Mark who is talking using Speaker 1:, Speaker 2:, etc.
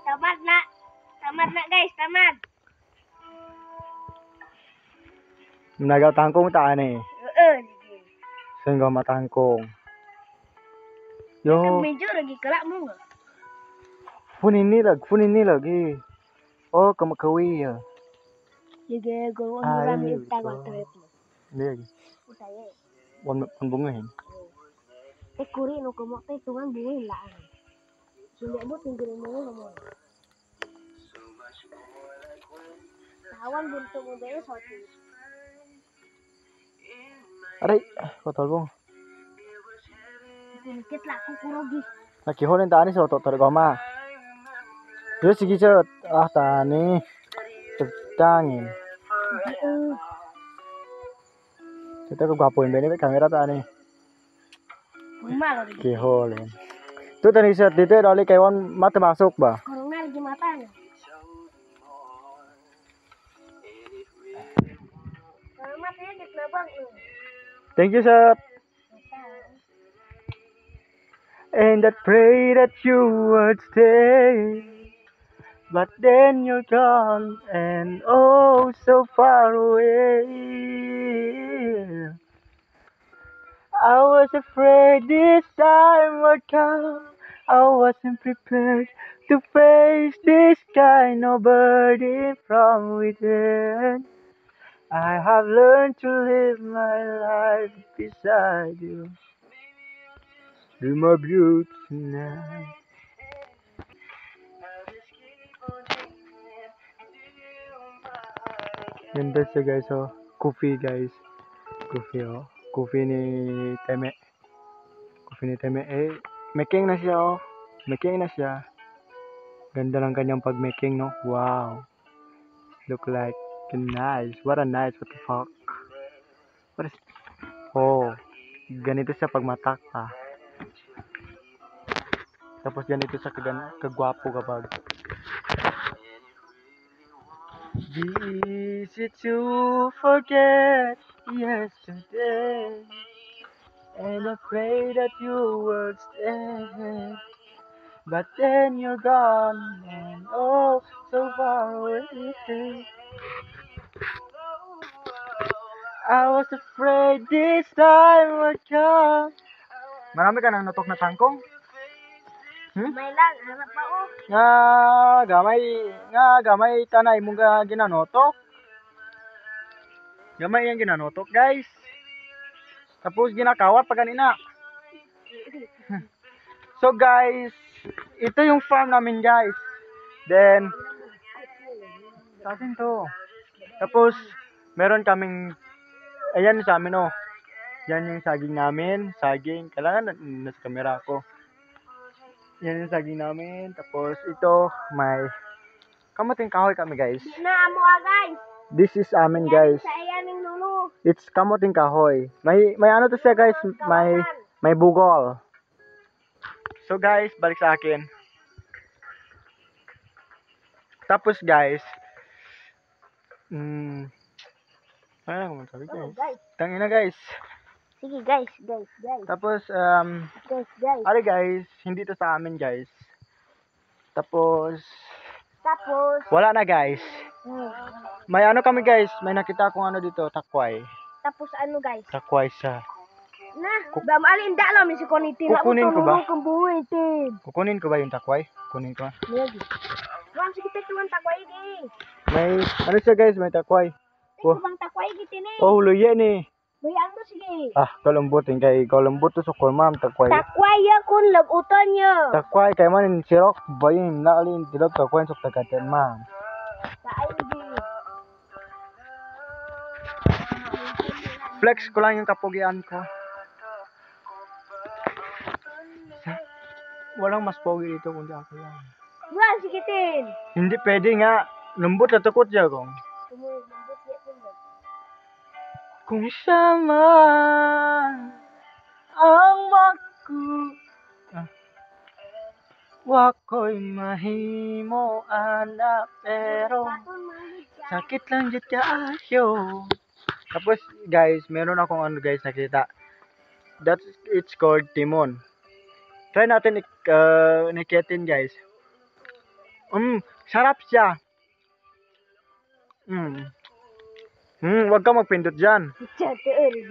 Speaker 1: Tamad na. Tamad na guys, tamad.
Speaker 2: Nagaw tangkong taan eh.
Speaker 1: Oo.
Speaker 2: Sanggaw matangkong. Yo,
Speaker 1: Medyo lagi kelak mo nga.
Speaker 2: funin nilag eh. Oh, kamakawi ya.
Speaker 1: Sige, gawin
Speaker 2: Ah,
Speaker 1: mo lang
Speaker 2: iya,
Speaker 1: yung tawa
Speaker 2: betul.
Speaker 1: trip mo.
Speaker 2: Hindi lagi.
Speaker 1: Saya.
Speaker 2: Wan bungahin.
Speaker 1: Kuri no kumok tay tungan bunga laan. Sulit mo tinggalin mo mo. Tawan bunto mo dahil sa atin.
Speaker 2: Aray, kotor bong.
Speaker 1: Dikit lah aku kurogi.
Speaker 2: Nakihon ang tani sa otot goma. Yo sige chat. Ah tani. Tangin. Kita ko gwapoin bene kamera tani.
Speaker 1: Rumah lagi.
Speaker 2: Kiholin. Tu tani set dito dali kaywan mata masuk ba?
Speaker 1: Corona lagi matanya. Kalau matanya di kelabang.
Speaker 2: Thank you sir. And I pray that you would stay. But then you're gone and oh so far away. I was afraid this time would come. I wasn't prepared to face this kind of burden from within. I have learned to live my life beside you. Be my beauty tonight. Ganda siya guys oh. Coffee guys. Coffee oh. Coffee ni Teme. Coffee ni Teme. Eh, making na siya oh. Making na siya. Ganda ng kanyang pag-making no. Wow. Look like nice. What a nice. What the fuck. What is... Oh. Ganito siya pag matak pa. Tapos ganito siya kagwapo kapag. Easy to forget yesterday. And I pray that you would stay. But then you're gone and oh so far away. I was afraid this time would come. Marami ka nang natok na tangkong?
Speaker 1: May lang, harap pa oh.
Speaker 2: Nga gamay tanay mong ginanotok. Gamay yang ginanotok guys. Tapos ginakawat pa kanina. So guys, ito yung farm namin guys. Then, sa akin to. Tapos, meron kaming, ayan sa amin oh. Yan yung saging namin. Saging, kailangan nasa camera ko. Yan yung saging namin. Tapos, ito, may kamuting kahoy kami guys.
Speaker 1: Na amo guys.
Speaker 2: This is amin guys.
Speaker 1: Sa ayaning lulu.
Speaker 2: It's kamuting kahoy. May ano to siya guys, may bugol. So guys, balik sa akin. Tapos guys, ano sabi guys? Tangina guys.
Speaker 1: Sige guys.
Speaker 2: Tapos
Speaker 1: Guys.
Speaker 2: ari guys, hindi to sa amin guys. Tapos wala na guys. May ano kami guys, may nakita akong ano dito, takway.
Speaker 1: Tapos ano guys?
Speaker 2: Takway sa.
Speaker 1: Na, alin dalam si konitin.
Speaker 2: Kukunin ko ba?
Speaker 1: Kukunin
Speaker 2: Kukunin ko ba yung takway? Kunin ko.
Speaker 1: Lagi. Wan sige tuwan takway di.
Speaker 2: May ano siya guys, may takway.
Speaker 1: Ito bang takway giti ni?
Speaker 2: Oh, luya ni.
Speaker 1: Bayang mo sige.
Speaker 2: Ah, kalambutin kay kalambot to sa kurmam takway.
Speaker 1: Takway ya kun lagutan niya.
Speaker 2: Takway kay man sirok bayin na alin tilok takway sa tagaten ma'am.
Speaker 1: Sa ay di.
Speaker 2: Flex ko lang yung kapugian ko. Walang mas pogi dito kundi ako lang.
Speaker 1: Wan sige tin.
Speaker 2: Hindi pwede nga. Lambot na takot siya kong. Kung siya man ang wako'y mahimo ana pero sakit lang dyan kaayo. Tapos guys, meron akong ano guys nakita. It's called Timon. Try natin nikitin guys. Sarap siya. Huwag ka magpindot dyan.
Speaker 1: Chat, LG.